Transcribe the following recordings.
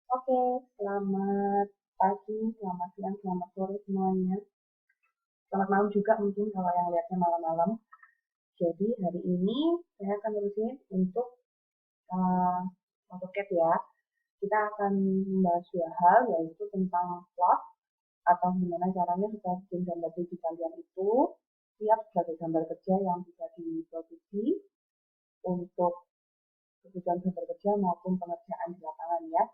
Oke, selamat pagi, selamat siang, selamat sore semuanya. Selamat malam juga mungkin kalau yang lihatnya malam-malam. Jadi hari ini saya akan terusin untuk uh, AutoCAD ya. Kita akan membahas dua hal yaitu tentang plot atau gimana caranya supaya bikin gambar 3D kalian itu siap sebagai gambar kerja yang bisa diproduksi untuk kebutuhan gambar kerja maupun pengerjaan di lapangan ya.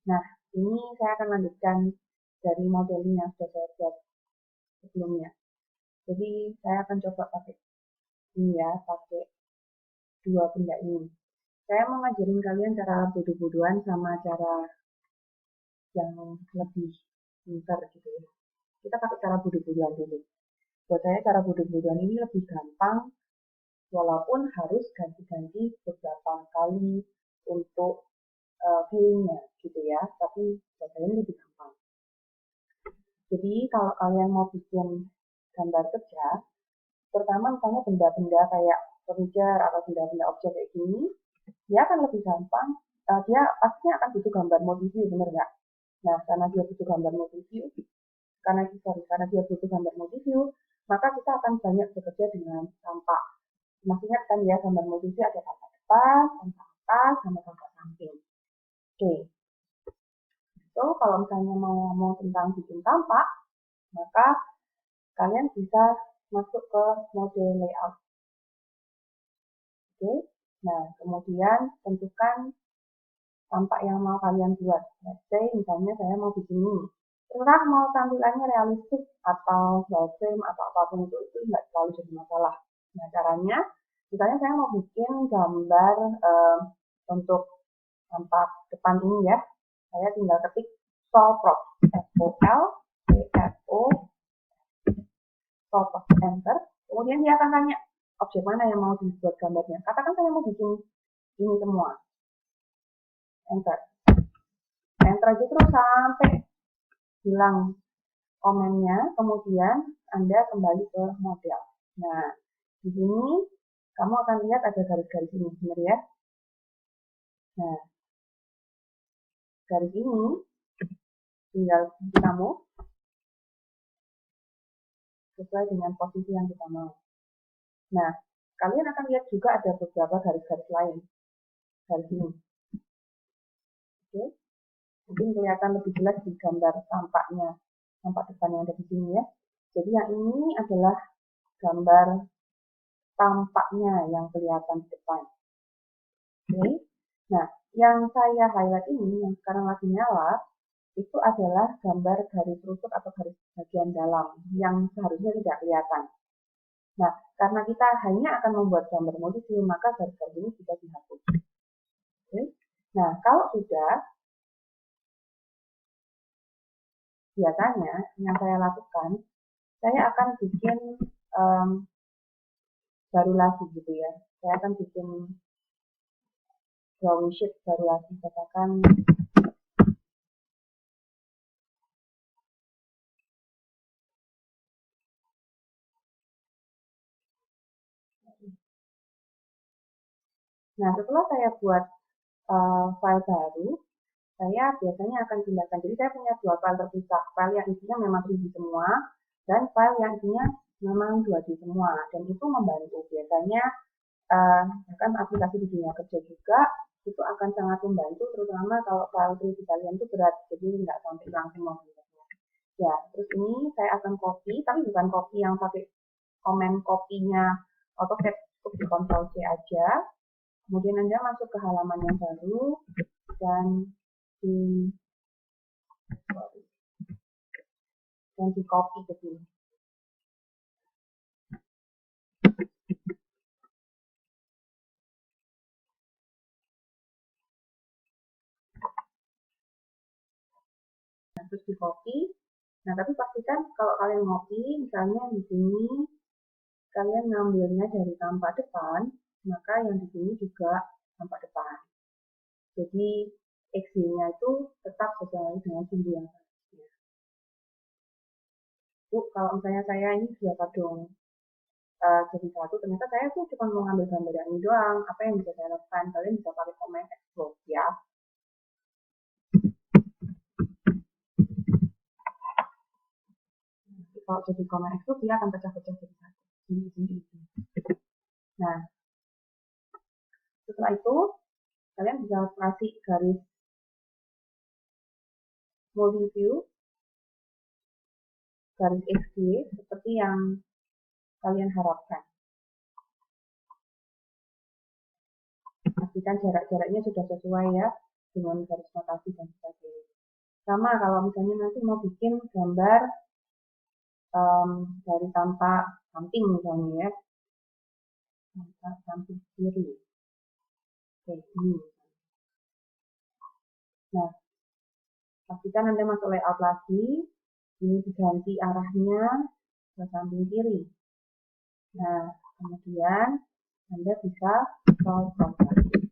Nah, ini saya akan lanjutkan dari modeling yang sudah saya buat sebelumnya. Jadi saya akan coba pakai ini ya, pakai dua benda ini. Saya mau ngajarin kalian cara bodoh-bodohan sama cara yang lebih pintar gitu ya. Kita pakai cara bodoh-bodohan dulu. Buat saya cara bodoh-bodohan ini lebih gampang, walaupun harus ganti-ganti beberapa kali untuk viewingnya gitu ya. Tapi buat saya ini lebih gampang. Jadi kalau kalian mau bikin gambar kerja, pertama misalnya benda-benda kayak furniture atau benda-benda objek kayak gini, dia akan lebih gampang, dia pastinya akan butuh gambar multi view, bener nggak? Nah, karena dia butuh gambar multi view, karena dia butuh gambar multi view, maka kita akan banyak bekerja dengan tampak. Masih ingat kan ya, gambar multi view ada tampak depan, tampak atas, sama tampak samping. Oke, so kalau misalnya mau ngomong tentang bikin tampak, maka kalian bisa masuk ke mode layout. Oke, nah kemudian tentukan tampak yang mau kalian buat. Let's say misalnya saya mau bikin ini. Terserah mau tampilannya realistik atau wireframe atau apapun itu nggak terlalu jadi masalah. Nah caranya, misalnya saya mau bikin gambar untuk tampak depan ini ya. Saya tinggal ketik Solprop, F-O-L, P-F-O, Solprop, enter. Kemudian dia akan tanya objek mana yang mau dibuat gambarnya. Katakan saya mau bikin ini semua, enter. Enter aja terus sampai hilang komennya, kemudian Anda kembali ke model. Nah, di sini kamu akan lihat ada garis-garis ini, benar ya? Nah, garis ini tinggal kamu sesuai dengan posisi yang kita mau. Nah, kalian akan lihat juga ada beberapa garis-garis lain. Garis ini. Oke, mungkin kelihatan lebih jelas di gambar tampaknya, tampak depan yang ada di sini ya. Jadi yang ini adalah gambar tampaknya yang kelihatan di depan. Oke, nah yang saya highlight ini, yang sekarang lagi nyala, itu adalah gambar garis rusuk atau garis bagian dalam yang seharusnya tidak kelihatan. Nah, karena kita hanya akan membuat gambar multiview, maka garis-garis ini bisa dihapus. Oke. Nah, kalau sudah, biasanya yang saya lakukan, saya akan bikin baru lagi gitu ya. Saya akan bikin drawing sheet baru lagi, katakan nah setelah saya buat file baru, saya biasanya akan pindahkan. Jadi saya punya dua file terpisah, file yang isinya memang 3D semua, dan file yang isinya memang 2D semua. Dan itu membantu. Biasanya bahkan aplikasi di dunia kerja juga itu akan sangat membantu, terutama kalau file 3D kalian itu berat, jadi nggak sampai hilang semua. Ya, terus ini saya akan copy, tapi bukan copy yang pakai komen kopinya AutoCAD, cukup di Ctrl C aja. Kemudian Anda masuk ke halaman yang baru dan di copy ke sini. Nah, terus di copy. Nah, tapi pastikan kalau kalian copy, misalnya di sini kalian ngambilnya dari tampak depan, maka yang di sini juga tampak depan. Jadi X-nya itu tetap sesuai dengan sumbu yang seharusnya. Kalau misalnya saya ini sudah kadung jadi satu, ternyata saya tuh cuma mau ngambil gambar yang ini doang. Apa yang bisa saya lakukan? Kalian bisa pakai komen explode ya. kalau jadi common extrude dia akan pecah-pecah jadi satu. Jadi. Nah, setelah itu kalian bisa kasih garis multi view, garis XY seperti yang kalian harapkan. Pastikan jarak-jaraknya sudah sesuai ya dengan garis notasi dan sebagainya. Sama kalau misalnya nanti mau bikin gambar dari tampak samping misalnya ya, tampak samping kiri, kayak gini. Nah, pastikan Anda masuk layout lagi, ini diganti arahnya ke samping kiri. Nah, kemudian Anda bisa crop lagi.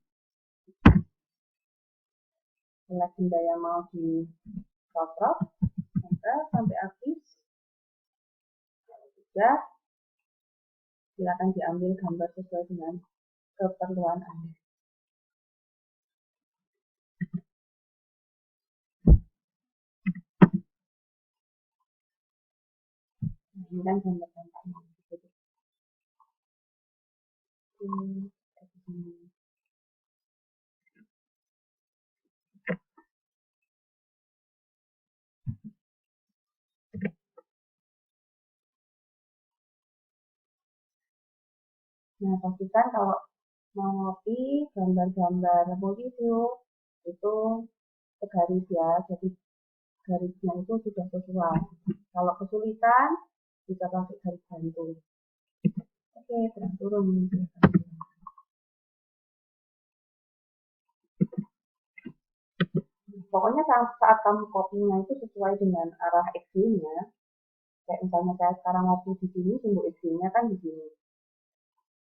Select benda yang mau di crop, sampai habis. Kalau sudah, silakan diambil gambar sesuai dengan keperluan Anda. Ini kan gambar-gambarnya. Nah, pastikan kalau mau ngopi gambar-gambar multi view itu segaris ya, jadi garisnya itu sudah sesuai. Kalau kesulitan bisa pakai garis bantu. Oke, terang turun ini. Pokoknya saat kamu kopinya itu sesuai dengan arah XY-nya. Kayak misalnya saya sekarang ngopi di sini, sumbu XY-nya kan di sini.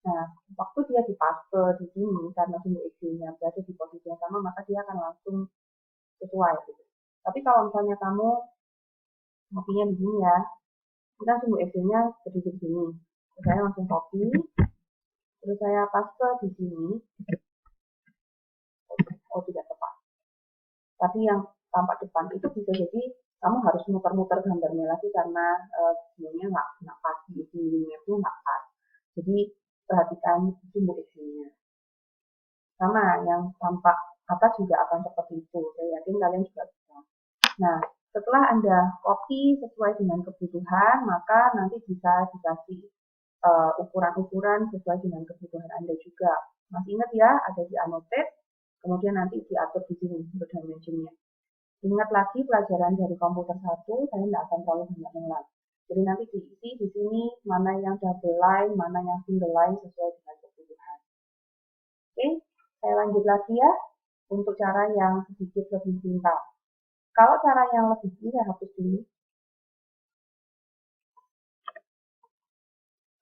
Nah, waktu dia dipaste di sini, karena sumbu XY-nya berada di posisi yang sama, maka dia akan langsung sesuai. Gitu. Tapi kalau misalnya kamu ngopinya di sini ya, kita sumbu XY-nya berdiri di sini. Terus saya langsung copy, terus saya paste di sini. Oh, tidak tepat. Tapi yang tampak depan itu bisa jadi kamu harus muter-muter gambarnya lagi karena sebenarnya nggak pas, di mapnya nggak pas. Jadi perhatikan sumbu isinya. Sama yang tampak atas juga akan seperti itu. Saya yakin kalian juga bisa. Nah, setelah Anda copy sesuai dengan kebutuhan, maka nanti bisa dikasih ukuran-ukuran sesuai dengan kebutuhan Anda juga. Masih ingat ya, ada di annotate, kemudian nanti diatur di sini untuk dimensionnya. Ingat lagi pelajaran dari komputer 1, saya tidak akan terlalu banyak mengulang. Jadi nanti diisi di sini mana yang double line, mana yang single line sesuai dengan kebutuhan. Oke, saya lanjut lagi ya untuk cara yang sedikit lebih simpel. Kalau cara yang lebih ini saya hapus dulu.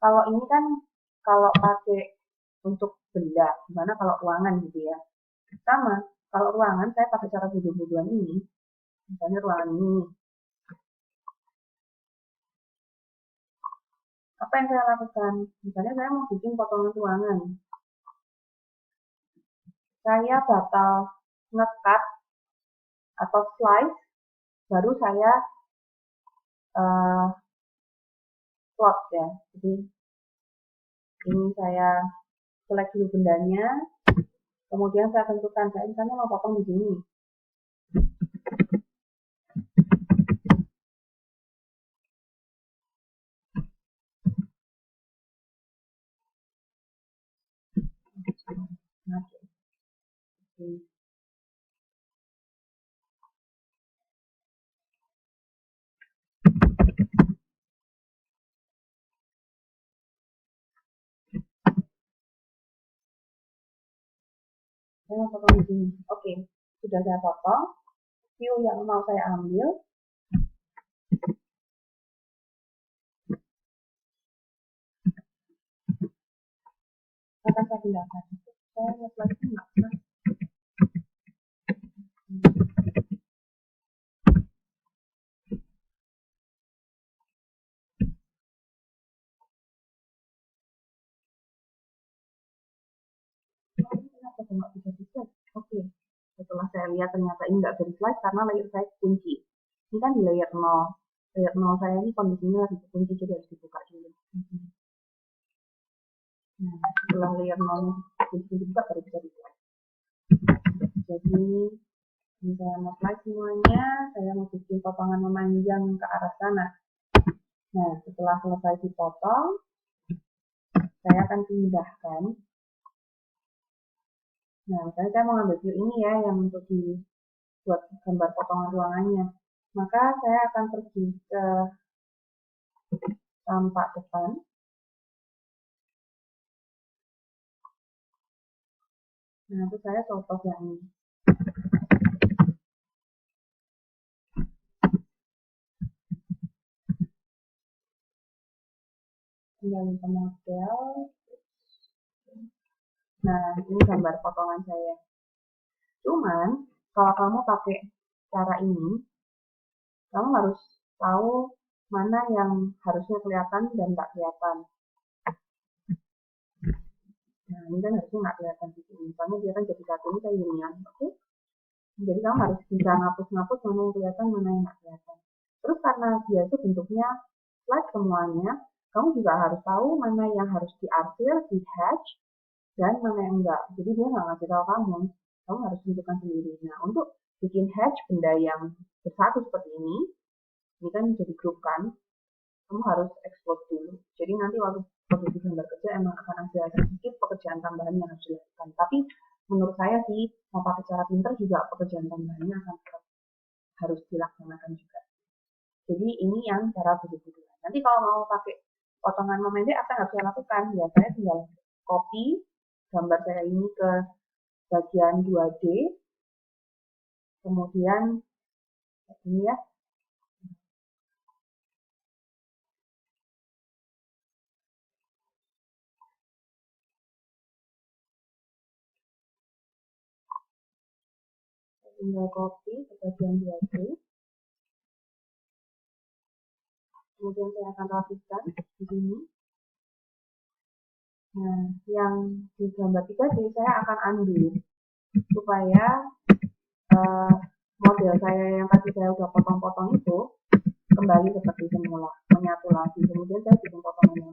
Kalau ini kan kalau pakai untuk benda, gimana kalau ruangan gitu ya. Sama, kalau ruangan saya pakai cara bodoh-bodohan ini. Misalnya ruangan ini. Apa yang saya lakukan? Misalnya saya mau bikin potongan ruangan. Saya bakal nge-cut atau slice, baru saya plot ya. Jadi ini saya select dulu bendanya, kemudian saya tentukan saya misalnya mau potong di sini. Saya mau potong di sini. Oke, sudah saya potong. View yang mau saya ambil. Akan saya pindahkan. Saya lihat lagi nggak? Kenapa nggak bisa di-slice? Oke, setelah saya lihat ternyata ini nggak bisa di-slice karena layer saya kunci. Ini kan di layer 0. Layer 0 saya ini kondisinya lagi kekunci, jadi harus dibuka dulu. Nah, setelah layer 0 dibuka baru bisa dibuka. Jadi ini saya mau slide semuanya, saya mau bikin potongan memanjang ke arah sana. Nah, setelah selesai dipotong, saya akan pindahkan. Nah, misalnya saya mau ambil view ini ya, yang untuk dibuat gambar potongan ruangannya. Maka saya akan pergi ke tampak depan. Nah, itu saya contoh yang ini. Kembali ke model. Nah, ini gambar potongan saya. Cuman, kalau kamu pakai cara ini, kamu harus tahu mana yang harusnya kelihatan dan nggak kelihatan. Nah, ini kan harusnya nggak kelihatan di sini. Misalnya dia kan jadi satu ini kayak gini ya. Oke? Jadi kamu harus bisa ngapus-ngapus mana yang kelihatan, mana yang nggak kelihatan. Terus karena dia itu bentuknya slide semuanya, kamu juga harus tahu mana yang harus diarsir, di hatch, dan mana yang enggak. Jadi dia nggak ngasih tahu kamu harus tentukan sendiri. Nah, untuk bikin hatch benda yang bersatu seperti ini kan jadi grup kan, kamu harus explode dulu. Jadi nanti waktu di gambar kerja emang akan ada sedikit pekerjaan tambahan yang harus dilakukan. Tapi menurut saya sih, mau pakai cara pinter juga pekerjaan tambahannya akan harus dilaksanakan juga. Jadi ini yang cara budu-buduan. Nanti kalau mau pakai potongan memendek, apa yang harus saya lakukan? Ya saya tinggal copy gambar saya ini ke bagian 2D, kemudian ini ya, tinggal copy ke bagian 2D, kemudian saya akan rapikan di sini. Nah, yang di gambar 3D saya akan undo supaya model saya yang tadi saya udah potong-potong itu kembali seperti semula, menyatu lagi. Kemudian saya bikin potongan yang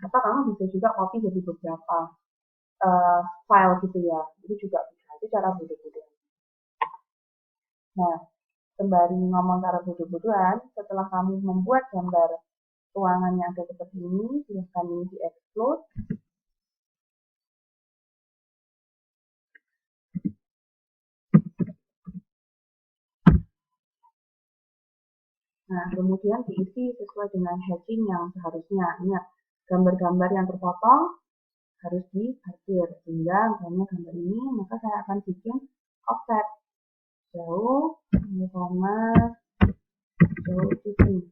atau kamu bisa juga copy jadi beberapa file gitu ya, itu juga bisa, itu cara bodoh-bodohan. Nah, sembari ngomong cara bodoh-bodohan, setelah kamu membuat gambar ruangan yang ada seperti ini, silahkan ini di-explode. Nah, kemudian diisi sesuai dengan hatching yang seharusnya. Ingat, gambar-gambar yang terpotong harus diarsir. Sehingga misalnya gambar ini, maka saya akan bikin offset jauh 0, jauh di sini.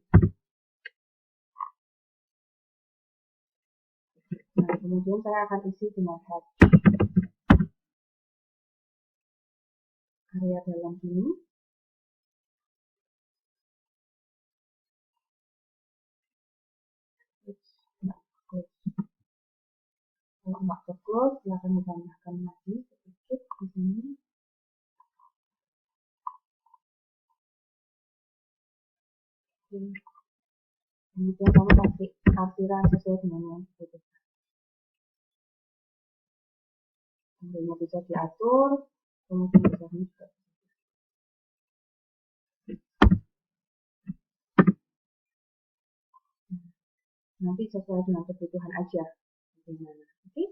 Nah, kemudian saya akan isi dengan hatch. Area dalam sini. Kalau nggak cukup, silahkan ditambahkan lagi sedikit di sini. Kemudian kamu kasih artiran sesuai dengan yang dibutuhkan. Kemudian bisa diatur, kemudian bisa mixer. Nanti sesuai dengan kebutuhan aja. Bagaimana? Oke?